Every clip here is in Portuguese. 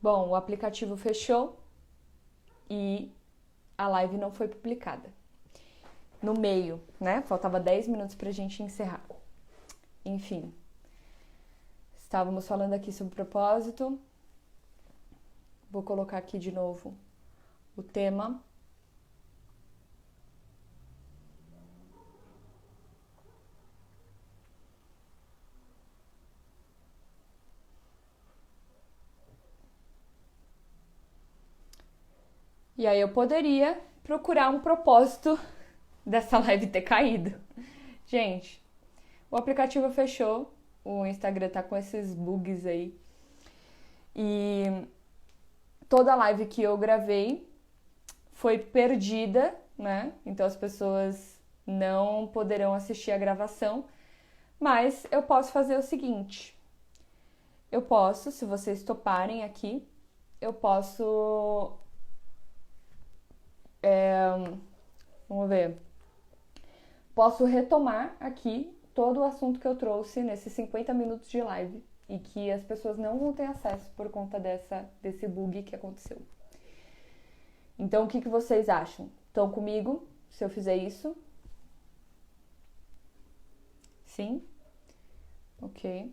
Bom, o aplicativo fechou e a live não foi publicada. No meio, né? Faltava 10 minutos pra gente encerrar. Enfim, estávamos falando aqui sobre propósito. Vou colocar aqui de novo o tema. E aí eu poderia procurar um propósito dessa live ter caído. Gente, o aplicativo fechou, o Instagram tá com esses bugs aí. E toda a live que eu gravei foi perdida, né? Então as pessoas não poderão assistir a gravação. Mas eu posso fazer o seguinte. Eu posso, se vocês toparem aqui, eu posso... vamos ver. Posso retomar aqui todo o assunto que eu trouxe nesses 50 minutos de live e que as pessoas não vão ter acesso por conta desse bug que aconteceu. Então, o que vocês acham? Estão comigo se eu fizer isso? Sim? Ok.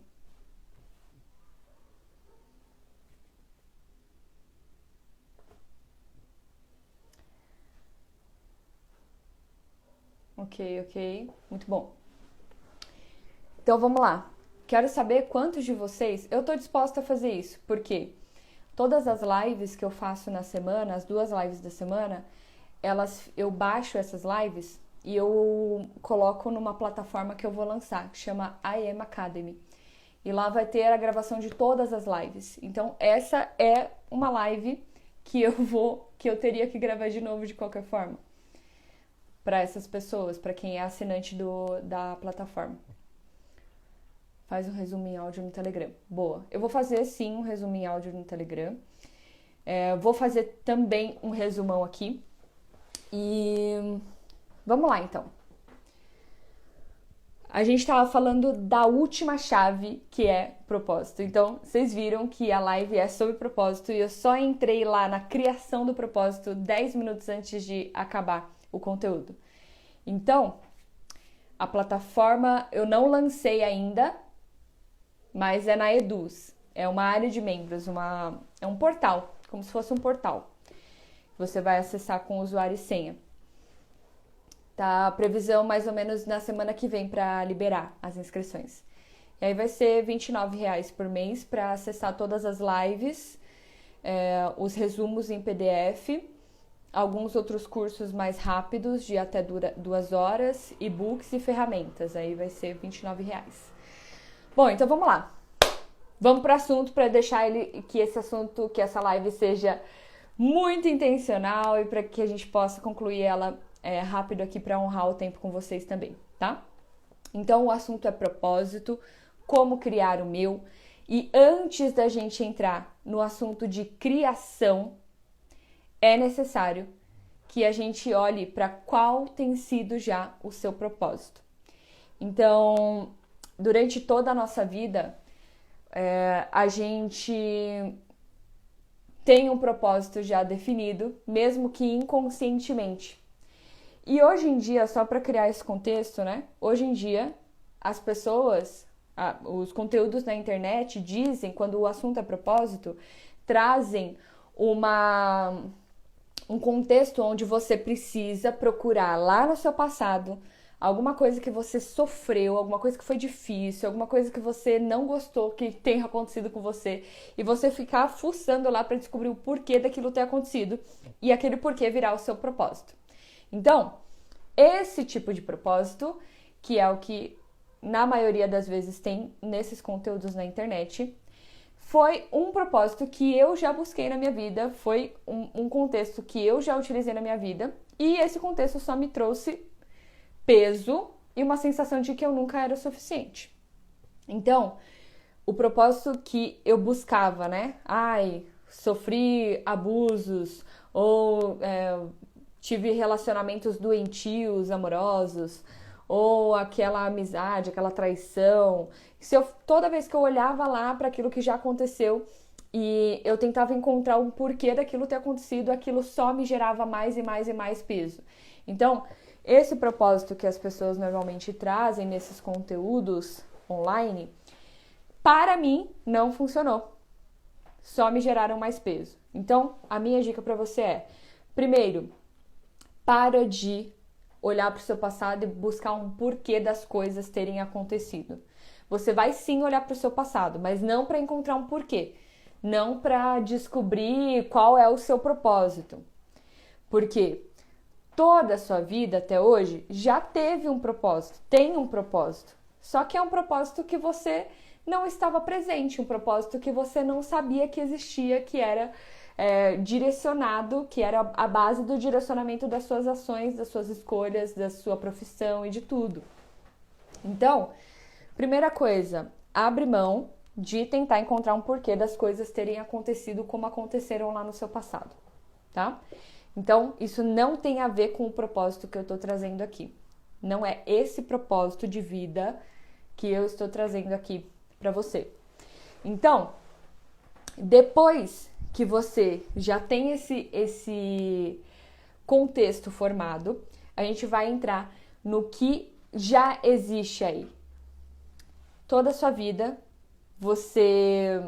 Ok. Muito bom. Então, vamos lá. Quero saber quantos de vocês... Eu tô disposta a fazer isso, porque todas as lives que eu faço na semana, as 2 lives da semana, eu baixo essas lives e eu coloco numa plataforma que eu vou lançar, que chama I Am Academy. E lá vai ter a gravação de todas as lives. Então, essa é uma live que eu teria que gravar de novo de qualquer forma. Para essas pessoas, para quem é assinante da plataforma. Faz um resumo em áudio no Telegram. Boa. Eu vou fazer, sim, um resumo em áudio no Telegram. Vou fazer também um resumão aqui. E vamos lá, então. A gente estava falando da última chave, que é propósito. Então, vocês viram que a live é sobre propósito e eu só entrei lá na criação do propósito 10 minutos antes de acabar o conteúdo. Então, a plataforma eu não lancei ainda, mas é na Eduz. É uma área de membros, é um portal, como se fosse um portal. Você vai acessar com usuário e senha. Tá a previsão mais ou menos na semana que vem para liberar as inscrições. E aí vai ser R$29 por mês para acessar todas as lives, os resumos em PDF, alguns outros cursos mais rápidos, de até 2 horas, e-books e ferramentas. Aí vai ser R$29. Bom, então vamos lá. Vamos para o assunto para deixar que essa live seja muito intencional e para que a gente possa concluir ela rápido aqui para honrar o tempo com vocês também, tá? Então o assunto é propósito, como criar o meu. E antes da gente entrar no assunto de criação, é necessário que a gente olhe para qual tem sido já o seu propósito. Então, durante toda a nossa vida, a gente tem um propósito já definido, mesmo que inconscientemente. E hoje em dia, só para criar esse contexto, né? Hoje em dia, as pessoas, os conteúdos na internet dizem, quando o assunto é propósito, trazem um contexto onde você precisa procurar lá no seu passado alguma coisa que você sofreu, alguma coisa que foi difícil, alguma coisa que você não gostou que tenha acontecido com você e você ficar fuçando lá para descobrir o porquê daquilo ter acontecido e aquele porquê virar o seu propósito. Então, esse tipo de propósito, que é o que na maioria das vezes tem nesses conteúdos na internet, foi um propósito que eu já busquei na minha vida, foi um contexto que eu já utilizei na minha vida e esse contexto só me trouxe peso e uma sensação de que eu nunca era o suficiente. Então, o propósito que eu buscava, né? Sofri abusos ou tive relacionamentos doentios, amorosos, ou aquela amizade, aquela traição. Toda vez que eu olhava lá para aquilo que já aconteceu, e eu tentava encontrar um porquê daquilo ter acontecido, aquilo só me gerava mais e mais e mais peso. Então, esse propósito que as pessoas normalmente trazem nesses conteúdos online, para mim, não funcionou. Só me geraram mais peso. Então, a minha dica para você é, primeiro, para de olhar para o seu passado e buscar um porquê das coisas terem acontecido. Você vai sim olhar para o seu passado, mas não para encontrar um porquê. Não para descobrir qual é o seu propósito. Porque toda a sua vida até hoje já teve um propósito, tem um propósito. Só que é um propósito que você não estava presente, um propósito que você não sabia que existia, que era direcionado, que era a base do direcionamento das suas ações, das suas escolhas, da sua profissão e de tudo. Então, primeira coisa, abre mão de tentar encontrar um porquê das coisas terem acontecido como aconteceram lá no seu passado, tá? Então, isso não tem a ver com o propósito que eu estou trazendo aqui. Não é esse propósito de vida que eu estou trazendo aqui para você. Então, depois que você já tem esse contexto formado, a gente vai entrar no que já existe aí. Toda a sua vida, você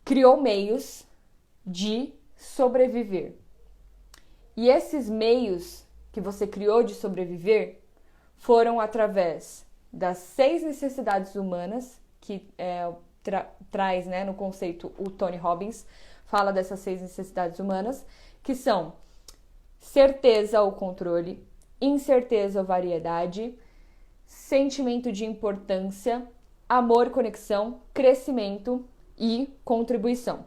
criou meios de sobreviver. E esses meios que você criou de sobreviver foram através das 6 necessidades humanas, que traz, né, no conceito o Tony Robbins, fala dessas 6 necessidades humanas, que são certeza ou controle, incerteza ou variedade, sentimento de importância, amor, conexão, crescimento e contribuição.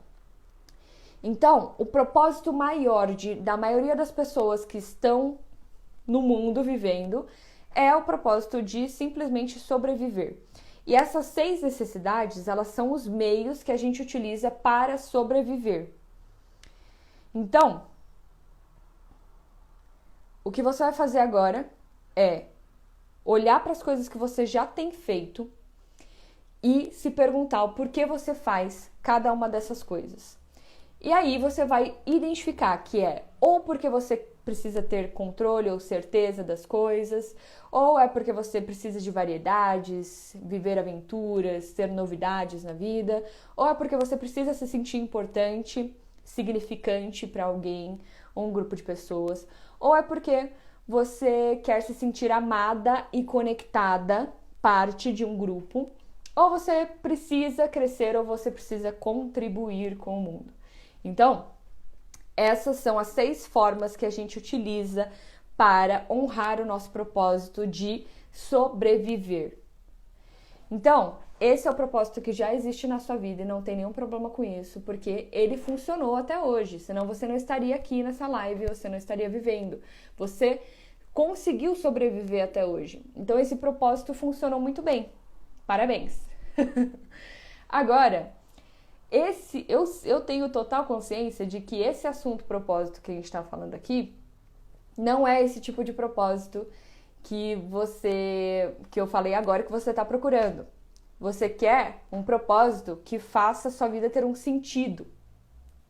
Então, o propósito maior da maioria das pessoas que estão no mundo vivendo é o propósito de simplesmente sobreviver. E essas 6 necessidades, elas são os meios que a gente utiliza para sobreviver. Então, o que você vai fazer agora é olhar para as coisas que você já tem feito e se perguntar o porquê você faz cada uma dessas coisas. E aí você vai identificar que é ou porque você precisa ter controle ou certeza das coisas, ou é porque você precisa de variedades, viver aventuras, ter novidades na vida, ou é porque você precisa se sentir importante, significante para alguém ou um grupo de pessoas, ou é porque você quer se sentir amada e conectada, parte de um grupo, ou você precisa crescer ou você precisa contribuir com o mundo. Então, essas são as 6 formas que a gente utiliza para honrar o nosso propósito de sobreviver. Então, esse é o propósito que já existe na sua vida e não tem nenhum problema com isso, porque ele funcionou até hoje, senão você não estaria aqui nessa live, você não estaria vivendo. Você conseguiu sobreviver até hoje. Então, esse propósito funcionou muito bem. Parabéns! Agora, eu tenho total consciência de que esse assunto propósito que a gente está falando aqui não é esse tipo de propósito que eu falei agora que você está procurando. Você quer um propósito que faça a sua vida ter um sentido,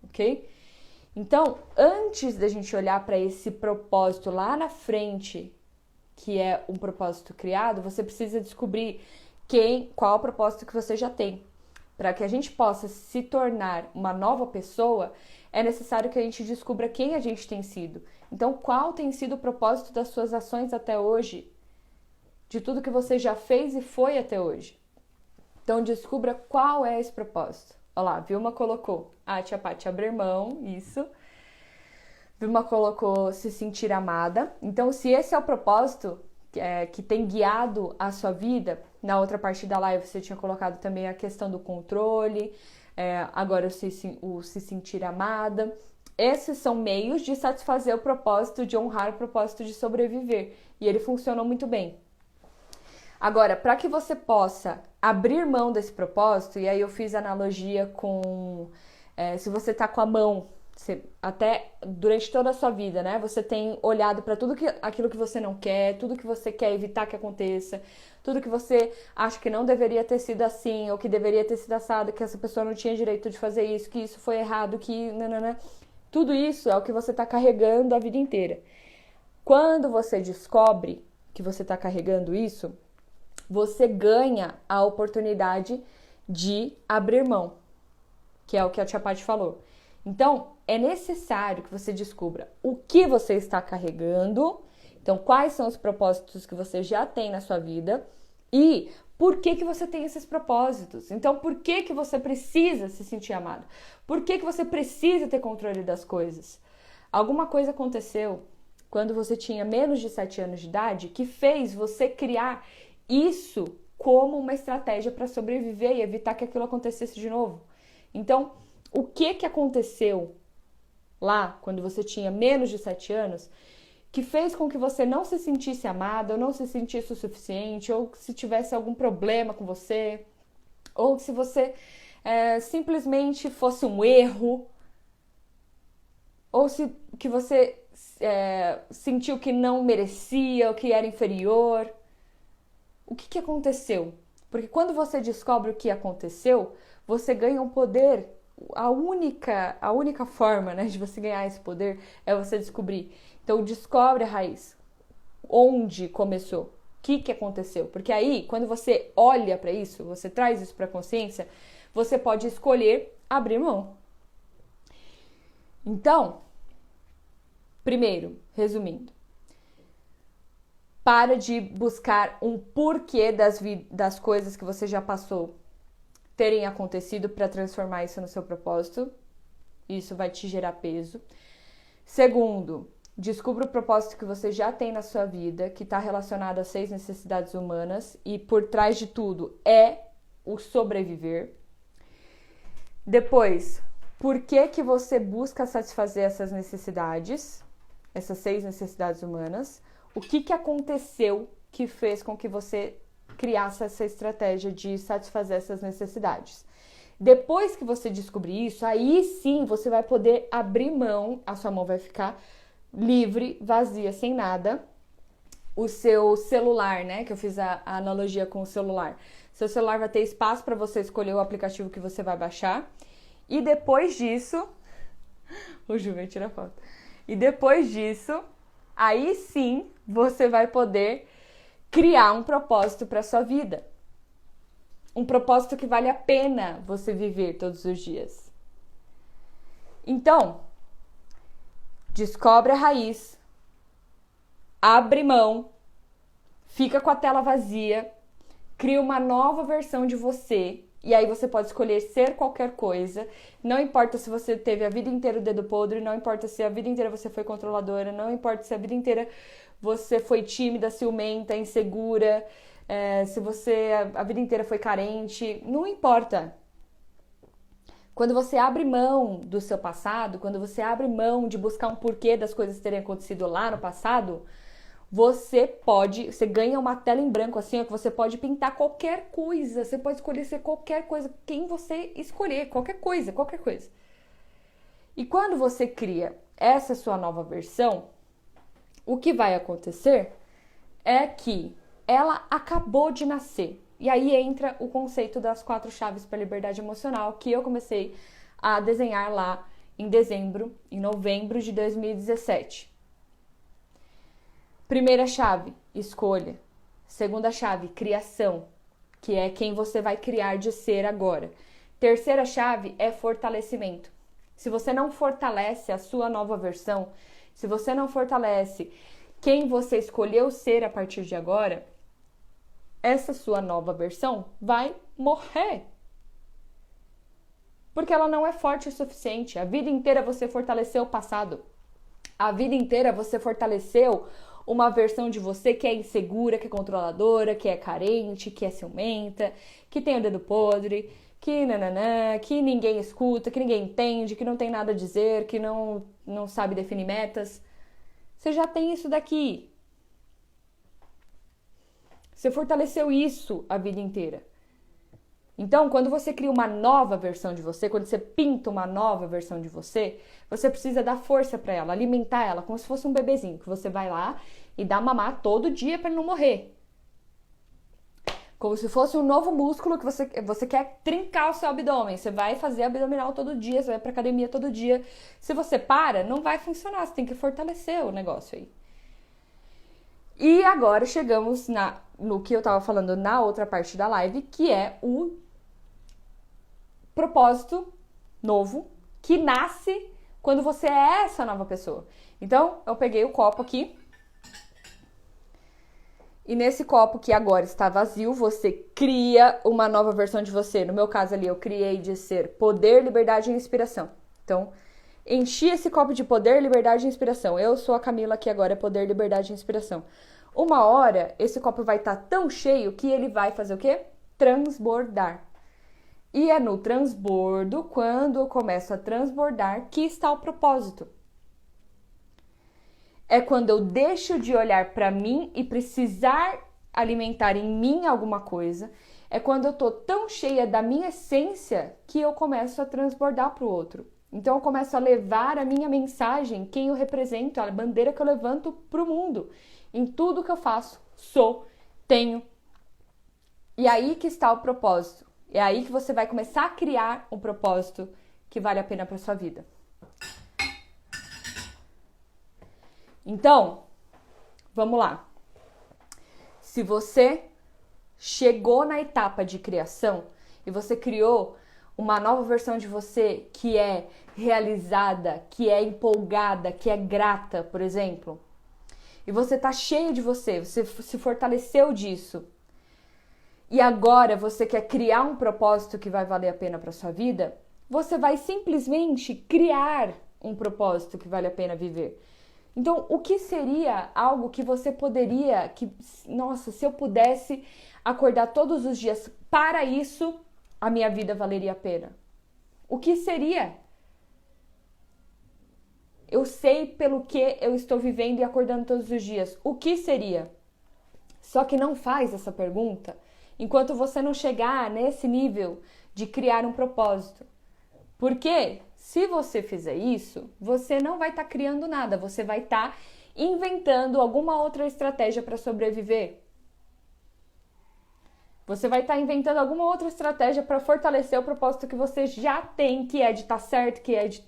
ok? Então, antes da gente olhar para esse propósito lá na frente, que é um propósito criado, você precisa descobrir qual é o propósito que você já tem. Para que a gente possa se tornar uma nova pessoa, é necessário que a gente descubra quem a gente tem sido. Então, qual tem sido o propósito das suas ações até hoje? De tudo que você já fez e foi até hoje. Então, descubra qual é esse propósito. Olha lá, Vilma colocou a Tia Paty abrir mão, isso. Vilma colocou se sentir amada. Então, se esse é o propósito que tem guiado a sua vida, na outra parte da live você tinha colocado também a questão do controle, agora o se sentir amada. Esses são meios de satisfazer o propósito, de honrar o propósito de sobreviver. E ele funcionou muito bem. Agora, para que você possa abrir mão desse propósito, e aí eu fiz analogia com se você tá com a mão até durante toda a sua vida, né? Você tem olhado para aquilo que você não quer, tudo que você quer evitar que aconteça, tudo que você acha que não deveria ter sido assim, ou que deveria ter sido assado, que essa pessoa não tinha direito de fazer isso, que isso foi errado, que nanana. Tudo isso é o que você está carregando a vida inteira. Quando você descobre que você está carregando isso, você ganha a oportunidade de abrir mão, que é o que a Tia Paty falou. Então, é necessário que você descubra o que você está carregando, então quais são os propósitos que você já tem na sua vida e por que você tem esses propósitos. Então, por que você precisa se sentir amado? Por que você precisa ter controle das coisas? Alguma coisa aconteceu quando você tinha menos de 7 anos de idade que fez você criar isso como uma estratégia para sobreviver e evitar que aquilo acontecesse de novo. Então, o que aconteceu lá, quando você tinha menos de 7 anos, que fez com que você não se sentisse amada, ou não se sentisse o suficiente, ou se tivesse algum problema com você, ou se você simplesmente fosse um erro, ou se que você sentiu que não merecia, ou que era inferior. O que aconteceu? Porque quando você descobre o que aconteceu, você ganha um poder. A única forma, né, de você ganhar esse poder é você descobrir. Então, descobre a raiz. Onde começou? O que aconteceu? Porque aí, quando você olha para isso, você traz isso para a consciência, você pode escolher abrir mão. Então, primeiro, resumindo, para de buscar um porquê das coisas que você já passou terem acontecido para transformar isso no seu propósito. Isso vai te gerar peso. Segundo, descubra o propósito que você já tem na sua vida, que está relacionado às 6 necessidades humanas e por trás de tudo é o sobreviver. Depois, por que você busca satisfazer essas necessidades, essas 6 necessidades humanas? O que aconteceu que fez com que você criasse essa estratégia de satisfazer essas necessidades? Depois que você descobrir isso, aí sim você vai poder abrir mão, a sua mão vai ficar livre, vazia, sem nada. O seu celular, né, que eu fiz a analogia com o celular. Seu celular vai ter espaço para você escolher o aplicativo que você vai baixar. E depois disso, o Ju vai tirar foto. E depois disso, aí sim você vai poder criar um propósito para sua vida. Um propósito que vale a pena você viver todos os dias. Então, descobre a raiz, abre mão, fica com a tela vazia, cria uma nova versão de você. E aí você pode escolher ser qualquer coisa. Não importa se você teve a vida inteira o dedo podre, não importa se a vida inteira você foi controladora, não importa se a vida inteira você foi tímida, ciumenta, insegura, se você a vida inteira foi carente, não importa. Quando você abre mão do seu passado, quando você abre mão de buscar um porquê das coisas terem acontecido lá no passado, você ganha uma tela em branco assim, ó, que você pode pintar qualquer coisa, você pode escolher ser qualquer coisa, quem você escolher, qualquer coisa. E quando você cria essa sua nova versão, o que vai acontecer é que ela acabou de nascer. E aí entra o conceito das 4 chaves para a liberdade emocional, que eu comecei a desenhar lá em novembro de 2017. Primeira chave, escolha. Segunda chave, criação, que é quem você vai criar de ser agora. Terceira chave é fortalecimento. Se você não fortalece a sua nova versão, se você não fortalece quem você escolheu ser a partir de agora, essa sua nova versão vai morrer. Porque ela não é forte o suficiente. A vida inteira você fortaleceu o passado. A vida inteira você fortaleceu uma versão de você que é insegura, que é controladora, que é carente, que é ciumenta, que tem o dedo podre, que nananã, que ninguém escuta, que ninguém entende, que não tem nada a dizer, que não sabe definir metas. Você já tem isso daqui. Você fortaleceu isso a vida inteira. Então, quando você cria uma nova versão de você, quando você pinta uma nova versão de você, você precisa dar força para ela, alimentar ela, como se fosse um bebezinho, que você vai lá e dá mamar todo dia para ele não morrer. Como se fosse um novo músculo que você quer trincar o seu abdômen. Você vai fazer abdominal todo dia, você vai pra academia todo dia. Se você para, não vai funcionar, você tem que fortalecer o negócio aí. E agora chegamos no que eu tava falando na outra parte da live, que é o propósito novo que nasce quando você é essa nova pessoa. Então, eu peguei o copo aqui. E nesse copo que agora está vazio, você cria uma nova versão de você. No meu caso ali, eu criei de ser poder, liberdade e inspiração. Então, enchi esse copo de poder, liberdade e inspiração. Eu sou a Camila, que agora é poder, liberdade e inspiração. Uma hora, esse copo vai estar tão cheio que ele vai fazer o quê? Transbordar. E é no transbordo, quando eu começo a transbordar, que está o propósito. É quando eu deixo de olhar para mim e precisar alimentar em mim alguma coisa. É quando eu tô tão cheia da minha essência que eu começo a transbordar para o outro. Então eu começo a levar a minha mensagem, quem eu represento, a bandeira que eu levanto para o mundo. Em tudo que eu faço, sou, tenho. E aí que está o propósito. É aí que você vai começar a criar um propósito que vale a pena para sua vida. Então, vamos lá. Se você chegou na etapa de criação e você criou uma nova versão de você que é realizada, que é empolgada, que é grata, por exemplo, e você tá cheio de você se fortaleceu disso, e agora você quer criar um propósito que vai valer a pena para sua vida, você vai simplesmente criar um propósito que vale a pena viver. Então, o que seria algo que você poderia, nossa, se eu pudesse acordar todos os dias para isso, a minha vida valeria a pena? O que seria? Eu sei pelo que eu estou vivendo e acordando todos os dias. O que seria? Só que não faz essa pergunta enquanto você não chegar nesse nível de criar um propósito. Porque se você fizer isso, você não vai estar criando nada, você vai estar inventando alguma outra estratégia para sobreviver. Você vai estar inventando alguma outra estratégia para fortalecer o propósito que você já tem, que é de estar certo, que é de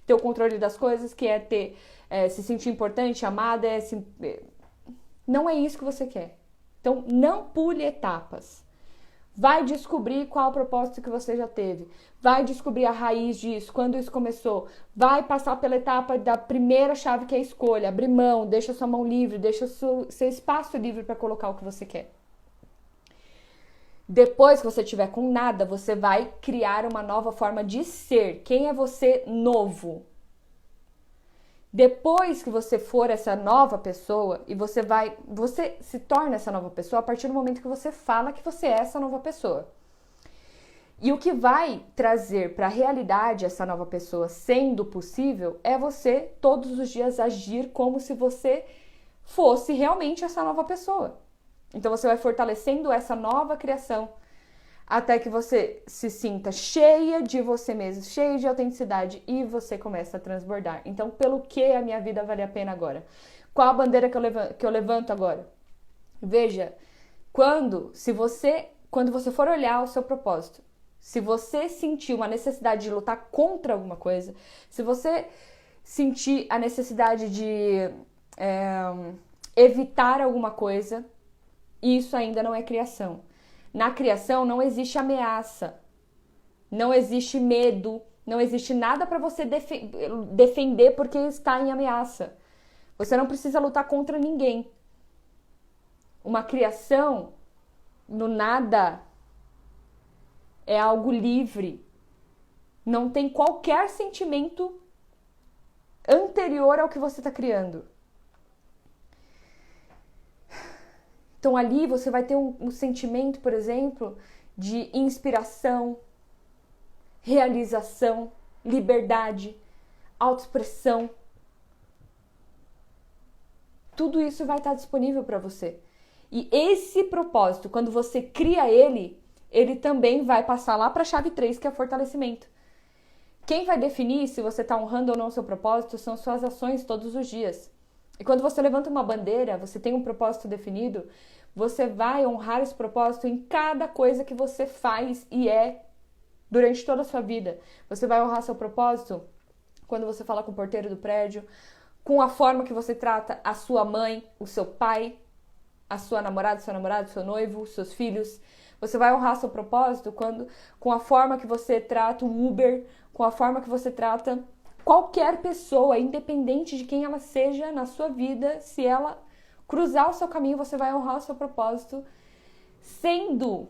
ter o controle das coisas, que é se sentir importante, amada. Não é isso que você quer. Então, não pule etapas. Vai descobrir qual o propósito que você já teve. Vai descobrir a raiz disso, quando isso começou. Vai passar pela etapa da primeira chave, que é a escolha. Abrir mão, deixa sua mão livre, deixa seu espaço livre para colocar o que você quer. Depois que você tiver com nada, você vai criar uma nova forma de ser. Quem é você novo? Depois que você for essa nova pessoa e você se torna essa nova pessoa a partir do momento que você fala que você é essa nova pessoa. E o que vai trazer para a realidade essa nova pessoa, sendo possível, é você todos os dias agir como se você fosse realmente essa nova pessoa. Então você vai fortalecendo essa nova criação até que você se sinta cheia de você mesmo, cheia de autenticidade e você começa a transbordar. Então, pelo que a minha vida vale a pena agora? Qual a bandeira que eu levanto agora? Veja, quando você for olhar o seu propósito, se você sentir uma necessidade de lutar contra alguma coisa, se você sentir a necessidade de evitar alguma coisa, isso ainda não é criação. Na criação não existe ameaça, não existe medo, não existe nada para você defender porque está em ameaça. Você não precisa lutar contra ninguém. Uma criação no nada é algo livre. Não tem qualquer sentimento anterior ao que você está criando. Então ali você vai ter um sentimento, por exemplo, de inspiração, realização, liberdade, autoexpressão. Tudo isso vai estar disponível para você. E esse propósito, quando você cria ele, ele também vai passar lá para a chave 3, que é fortalecimento. Quem vai definir se você está honrando ou não o seu propósito são suas ações todos os dias. E quando você levanta uma bandeira, você tem um propósito definido, você vai honrar esse propósito em cada coisa que você faz e é durante toda a sua vida. Você vai honrar seu propósito quando você fala com o porteiro do prédio, com a forma que você trata a sua mãe, o seu pai, a sua namorada, seu namorado, seu noivo, seus filhos. Você vai honrar seu propósito com a forma que você trata o Uber, com a forma que você trata qualquer pessoa, independente de quem ela seja na sua vida. Se ela cruzar o seu caminho, você vai honrar o seu propósito sendo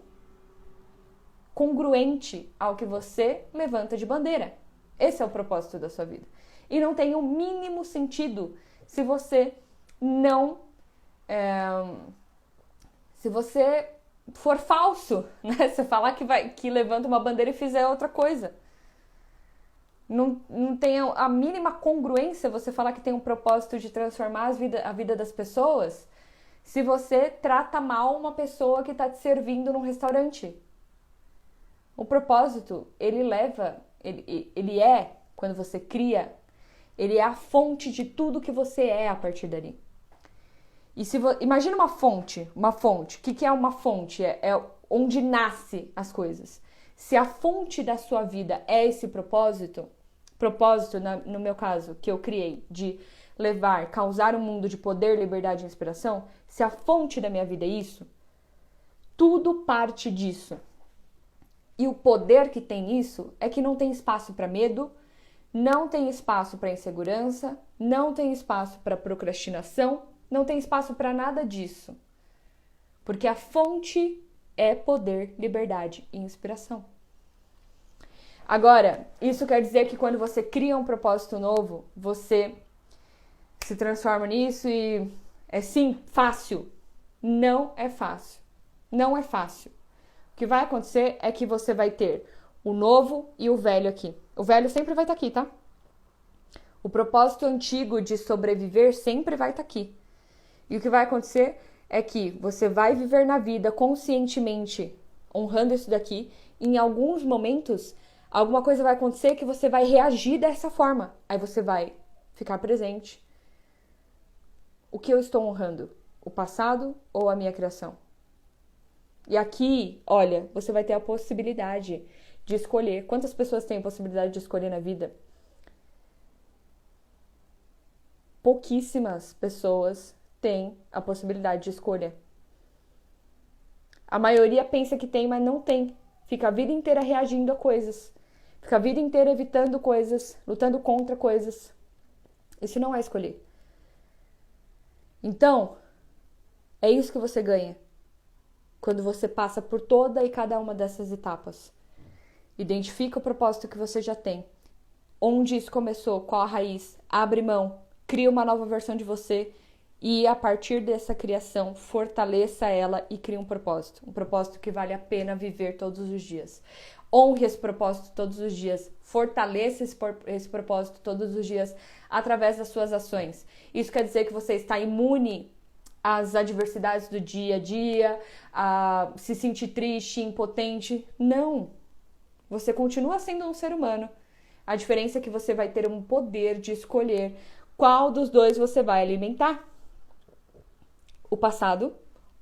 congruente ao que você levanta de bandeira. Esse é o propósito da sua vida. E não tem o mínimo sentido se você não... se você for falso, né? Você falar que levanta uma bandeira e fizer outra coisa. Não tem a mínima congruência você falar que tem um propósito de transformar a vida das pessoas se você trata mal uma pessoa que está te servindo num restaurante. O propósito, ele é, quando você cria, ele é a fonte de tudo que você é a partir dali. E imagina uma fonte. O que é uma fonte? É onde nasce as coisas. Se a fonte da sua vida é esse propósito, no meu caso, que eu criei, de causar um mundo de poder, liberdade e inspiração, se a fonte da minha vida é isso, tudo parte disso. E o poder que tem isso é que não tem espaço para medo, não tem espaço para insegurança, não tem espaço para procrastinação, não tem espaço para nada disso. Porque a fonte é poder, liberdade e inspiração. Agora, isso quer dizer que quando você cria um propósito novo, você se transforma nisso e é sim fácil. Não é fácil. Não é fácil. O que vai acontecer é que você vai ter o novo e o velho aqui. O velho sempre vai estar aqui, tá? O propósito antigo de sobreviver sempre vai estar aqui. E o que vai acontecer é que você vai viver na vida conscientemente, honrando isso daqui. E em alguns momentos, alguma coisa vai acontecer que você vai reagir dessa forma. Aí você vai ficar presente. O que eu estou honrando? O passado ou a minha criação? E aqui, olha, você vai ter a possibilidade de escolher. Quantas pessoas têm a possibilidade de escolher na vida? Pouquíssimas pessoas têm a possibilidade de escolha. A maioria pensa que tem, mas não tem. Fica a vida inteira reagindo a coisas. Fica a vida inteira evitando coisas, lutando contra coisas. Isso não é escolher. Então, é isso que você ganha quando você passa por toda e cada uma dessas etapas. Identifica o propósito que você já tem. Onde isso começou, qual a raiz, abre mão, cria uma nova versão de você e a partir dessa criação, fortaleça ela e crie um propósito que vale a pena viver todos os dias. Honre esse propósito todos os dias, fortaleça esse propósito todos os dias através das suas ações. Isso quer dizer que você está imune às adversidades do dia a dia, a se sentir triste, impotente. Não! Você continua sendo um ser humano. A diferença é que você vai ter um poder de escolher qual dos dois você vai alimentar. O passado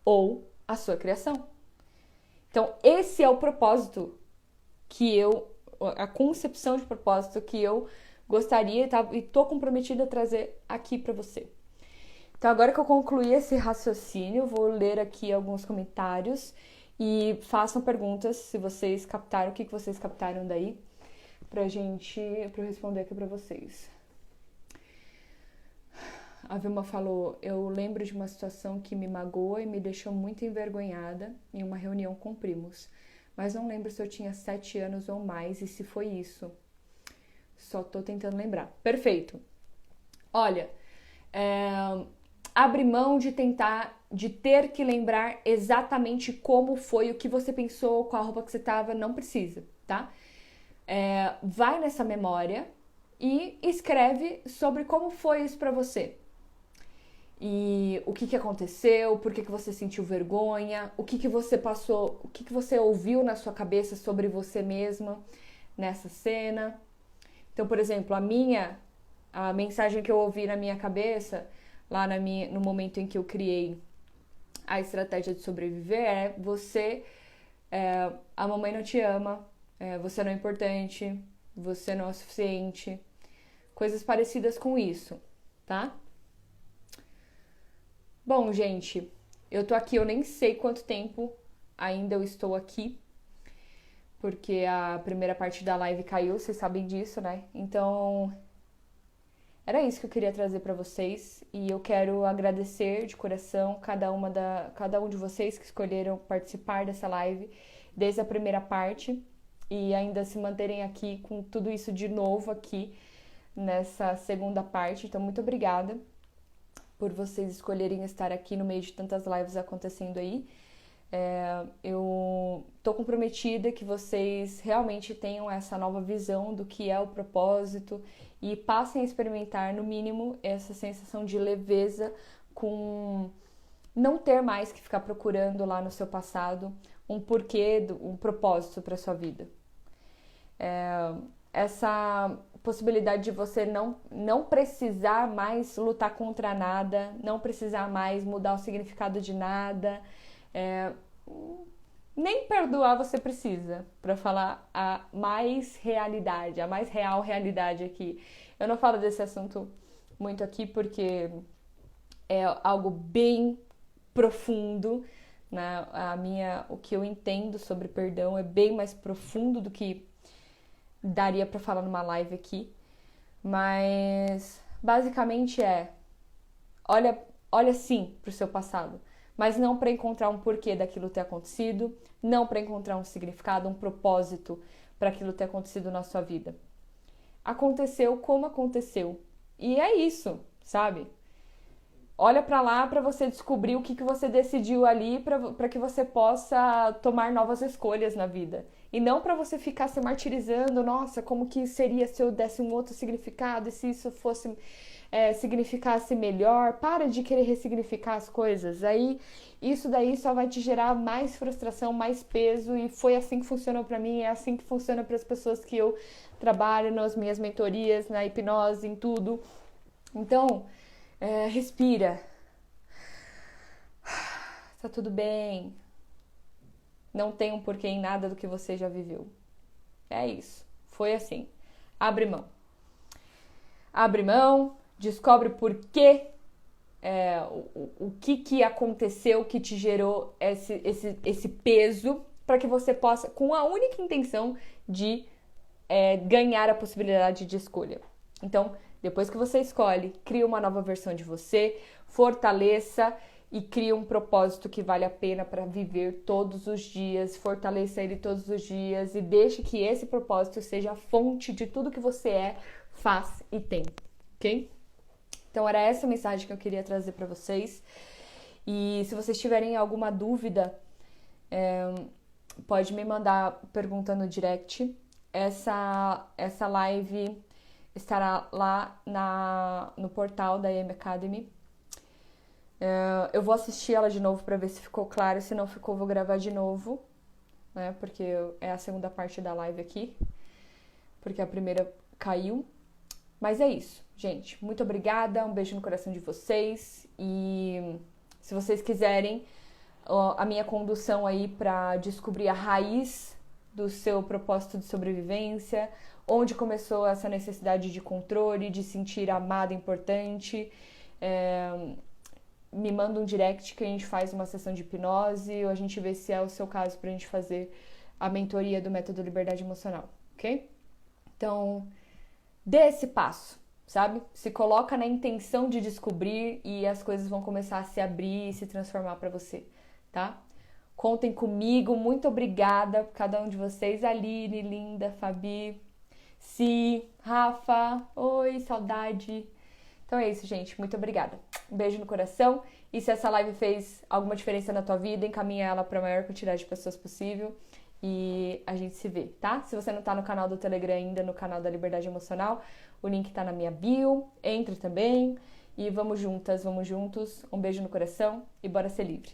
ou a sua criação. Então, esse é o propósito a concepção de propósito que eu gostaria e estou comprometida a trazer aqui para você. Então, agora que eu concluí esse raciocínio, vou ler aqui alguns comentários e façam perguntas se vocês captaram, o que vocês captaram daí, para eu responder aqui para vocês. A Vilma falou, eu lembro de uma situação que me magoou e me deixou muito envergonhada em uma reunião com primos, mas não lembro se eu tinha 7 anos ou mais e se foi isso. Só tô tentando lembrar. Perfeito. Olha, abre mão de ter que lembrar exatamente como foi, o que você pensou, qual a roupa que você tava, não precisa, tá? Vai nessa memória e escreve sobre como foi isso pra você. e o que aconteceu, por que você sentiu vergonha, o que você passou, o que você ouviu na sua cabeça sobre você mesma nessa cena. Então, por exemplo, a mensagem que eu ouvi na minha cabeça, lá no momento em que eu criei a estratégia de sobreviver, a mamãe não te ama, você não é importante, você não é suficiente, coisas parecidas com isso, tá? Bom, gente, eu tô aqui, eu nem sei quanto tempo ainda eu estou aqui, porque a primeira parte da live caiu, vocês sabem disso, né? Então, era isso que eu queria trazer pra vocês e eu quero agradecer de coração cada um de vocês que escolheram participar dessa live desde a primeira parte e ainda se manterem aqui com tudo isso de novo aqui nessa segunda parte. Então, muito obrigada por vocês escolherem estar aqui no meio de tantas lives acontecendo aí. Eu tô comprometida que vocês realmente tenham essa nova visão do que é o propósito e passem a experimentar, no mínimo, essa sensação de leveza com não ter mais que ficar procurando lá no seu passado um porquê, um propósito para sua vida. Essa possibilidade de você não precisar mais lutar contra nada, não precisar mais mudar o significado de nada, nem perdoar você precisa, para falar a mais real realidade aqui. Eu não falo desse assunto muito aqui porque é algo bem profundo, né? O que eu entendo sobre perdão é bem mais profundo do que daria para falar numa live aqui, mas basicamente olha sim pro seu passado, mas não para encontrar um porquê daquilo ter acontecido, não para encontrar um significado, um propósito para aquilo ter acontecido na sua vida. Aconteceu como aconteceu. E é isso, sabe? Olha para lá para você descobrir o que você decidiu ali para que você possa tomar novas escolhas na vida. E não para você ficar se martirizando, nossa, como que seria se eu desse um outro significado e se isso fosse significasse melhor. Para de querer ressignificar as coisas. Aí isso daí só vai te gerar mais frustração, mais peso, e foi assim que funcionou para mim, é assim que funciona para as pessoas que eu trabalho nas minhas mentorias, na hipnose, em tudo. Então, respira. Tá tudo bem. Não tem um porquê em nada do que você já viveu. É isso. Foi assim. Abre mão. Abre mão, descobre por quê, o que aconteceu que te gerou esse peso, para que você possa, com a única intenção de ganhar a possibilidade de escolha. Então, depois que você escolhe, cria uma nova versão de você, fortaleça e cria um propósito que vale a pena para viver todos os dias, fortaleça ele todos os dias e deixe que esse propósito seja a fonte de tudo que você faz e tem, ok? Então era essa a mensagem que eu queria trazer para vocês. E se vocês tiverem alguma dúvida, pode me mandar pergunta no direct. Essa live estará lá no portal da AM Academy. Eu vou assistir ela de novo para ver se ficou claro. Se não ficou, vou gravar de novo, né? Porque é a segunda parte da live aqui, porque a primeira caiu. Mas é isso, gente. Muito obrigada, um beijo no coração de vocês. E se vocês quiserem a minha condução aí para descobrir a raiz do seu propósito de sobrevivência, onde começou essa necessidade de controle, de sentir amado, importante, me manda um direct que a gente faz uma sessão de hipnose ou a gente vê se é o seu caso pra gente fazer a mentoria do método Liberdade Emocional, ok? Então, dê esse passo, sabe? Se coloca na intenção de descobrir e as coisas vão começar a se abrir e se transformar pra você, tá? Contem comigo, muito obrigada por cada um de vocês, Aline, Linda, Fabi, Si, Rafa, oi, saudade. Então é isso, gente. Muito obrigada. Um beijo no coração. E se essa live fez alguma diferença na tua vida, encaminha ela para a maior quantidade de pessoas possível. E a gente se vê, tá? Se você não tá no canal do Telegram ainda, no canal da Liberdade Emocional, o link tá na minha bio. Entre também. E vamos juntas, vamos juntos. Um beijo no coração e bora ser livre.